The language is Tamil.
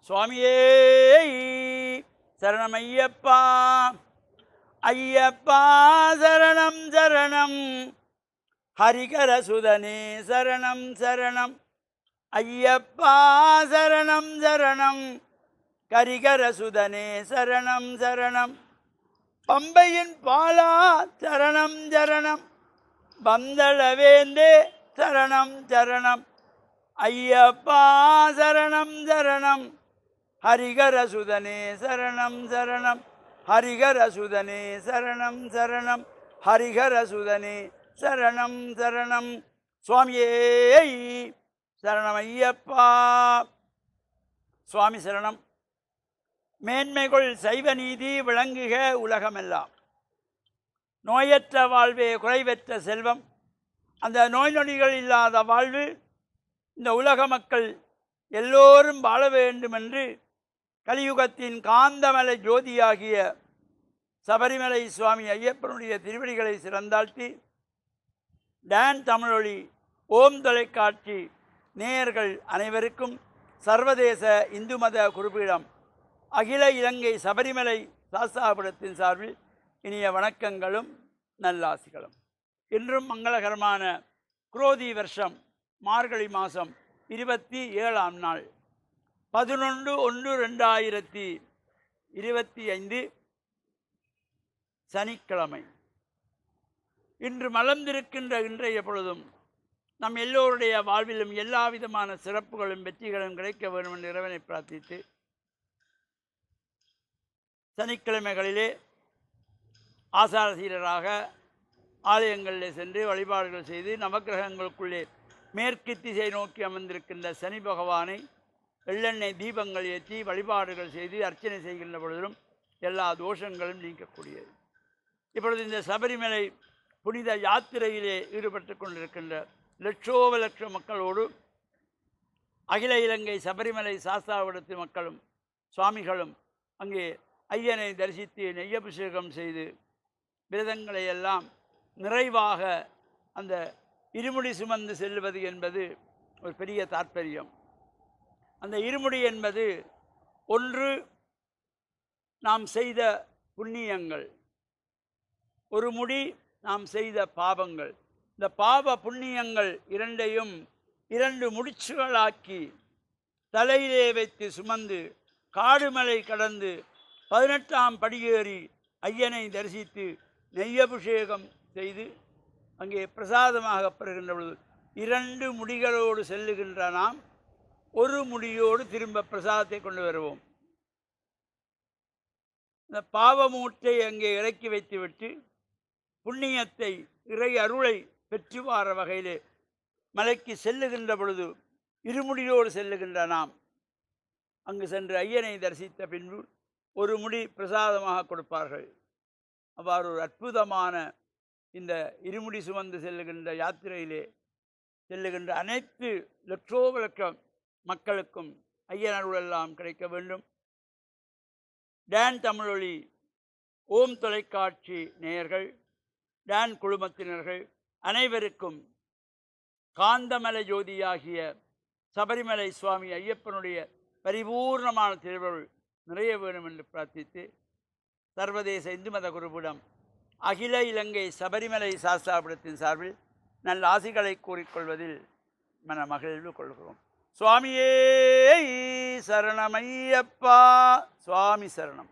சுவாமியே சரணமையப்பா. ஐயப்பா சரணம் சரணம், ஹரிகர சுதனே சரணம் சரணம். ஐயப்பா சரணம் சரணம், கரிகர சுதனே சரணம் சரணம். பம்பையின் பாலா சரணம் சரணம், பந்தளவேந்தே சரணம் சரணம். ஐயப்பா சரணம் சரணம், ஹரிகர சுதனே சரணம் சரணம். ஹரிகர சுதனே சரணம் சரணம், ஹரிகர சுதனே சரணம் சரணம். சுவாமியே சரணம் ஐயப்பா. சுவாமி சரணம். மேன்மைகள் சைவ நீதி விளங்குக உலகமெல்லாம். நோயற்ற வாழ்வே குறைவற்ற செல்வம். அந்த நோய் நொடிகள் இல்லாத வாழ்வு இந்த உலக மக்கள் எல்லோரும் வாழ வேண்டுமென்று கலியுகத்தின் காந்தமலை ஜோதியாகிய சபரிமலை சுவாமி ஐயப்பனுடைய திருவடிகளை சிறந்தாழ்த்தி டான் தமிழொலி ஓம் தொலைக்காட்சி நேயர்கள் அனைவருக்கும் சர்வதேச இந்து மத குறிப்பீடம் அகில இலங்கை சபரிமலை சாஸ்தாபுரத்தின் சார்பில் இனிய வணக்கங்களும் நல்லாசிகளும். இன்றும் மங்களகரமான குரோதி வருஷம் மார்கழி மாதம் 27ஆம் நாள் 11/1/2025 சனிக்கிழமை. இன்று மலர்ந்திருக்கின்ற இன்றைய பொழுதும் நம் எல்லோருடைய வாழ்விலும் எல்லா விதமான சிறப்புகளும் வெற்றிகளும் கிடைக்க வேண்டும் என்று இறைவனை பிரார்த்தித்து, சனிக்கிழமைகளிலே ஆசாரசீரராக ஆலயங்களில் சென்று வழிபாடுகள் செய்து நவக்கிரகங்களுக்குள்ளே மேற்கு திசை நோக்கி அமர்ந்திருக்கின்ற சனி பகவானை எள்ளெண்ணெய் தீபங்கள் ஏற்றி வழிபாடுகள் செய்து அர்ச்சனை செய்கின்ற பொழுதிலும் எல்லா தோஷங்களும் நீக்கக்கூடியது. இப்பொழுது இந்த சபரிமலை புனித யாத்திரையிலே ஈடுபட்டு கொண்டிருக்கின்ற லட்சோப லட்ச மக்களோடு அகில இலங்கை சபரிமலை சாஸ்தாபுரத்து மக்களும் சுவாமிகளும் அங்கே ஐயனை தரிசித்து நெய்யபிஷேகம் செய்து விரதங்களை எல்லாம் நிறைவாக அந்த இருமுடி சுமந்து செல்வது என்பது ஒரு பெரிய தாற்பயம். அந்த இருமுடி என்பது ஒன்று நாம் செய்த புண்ணியங்கள், ஒரு முடி நாம் செய்த பாவங்கள். இந்த பாவ புண்ணியங்கள் இரண்டையும் 2 முடிச்சுகளாக்கி தலையிலே வைத்து சுமந்து காடுமலை கடந்து 18ஆம் படியேறி ஐயனை தரிசித்து நெய்யபிஷேகம் செய்து அங்கே பிரசாதமாக பெறுகின்ற பொழுது 2 முடிகளோடு செல்லுகின்ற நாம் ஒரு முடியோடு திரும்ப பிரசாதத்தை கொண்டு வருவோம். இந்த பாவமூட்டை அங்கே இறக்கி வைத்துவிட்டு புண்ணியத்தை இறை அருளை பெற்று வார வகையிலே மலைக்கு செல்லுகின்ற பொழுது இருமுடியோடு செல்லுகின்ற நாம் அங்கு சென்று ஐயனை தரிசித்த பின்பு ஒரு முடி பிரசாதமாக கொடுப்பார்கள். அவ்வாறு ஒரு அற்புதமான இந்த இருமுடி சுமந்து செல்லுகின்ற யாத்திரையிலே செல்லுகின்ற அனைத்து லட்சோப லட்சம் மக்களுக்கும் ஐயன் அருளெல்லாம் கிடைக்க வேண்டும். டான் தமிழொலி ஓம் தொலைக்காட்சி நேயர்கள், டான் குழுமத்தினர்கள் அனைவருக்கும் காந்தமலை ஜோதியாகிய சபரிமலை சுவாமி ஐயப்பனுடைய பரிபூர்ணமான திருவருள் நிறைய வேண்டும் என்று பிரார்த்தித்து, சர்வதேச இந்து மத குருவிடம் அகில இலங்கை சபரிமலை சாஸ்தாபுரத்தின் சார்பில் நல்ல ஆசிகளை கூறிக்கொள்வதில் மன மகிழ்வு கொள்கிறோம். சுவாமியே சரணமையப்பா. சுவாமி சரணம்.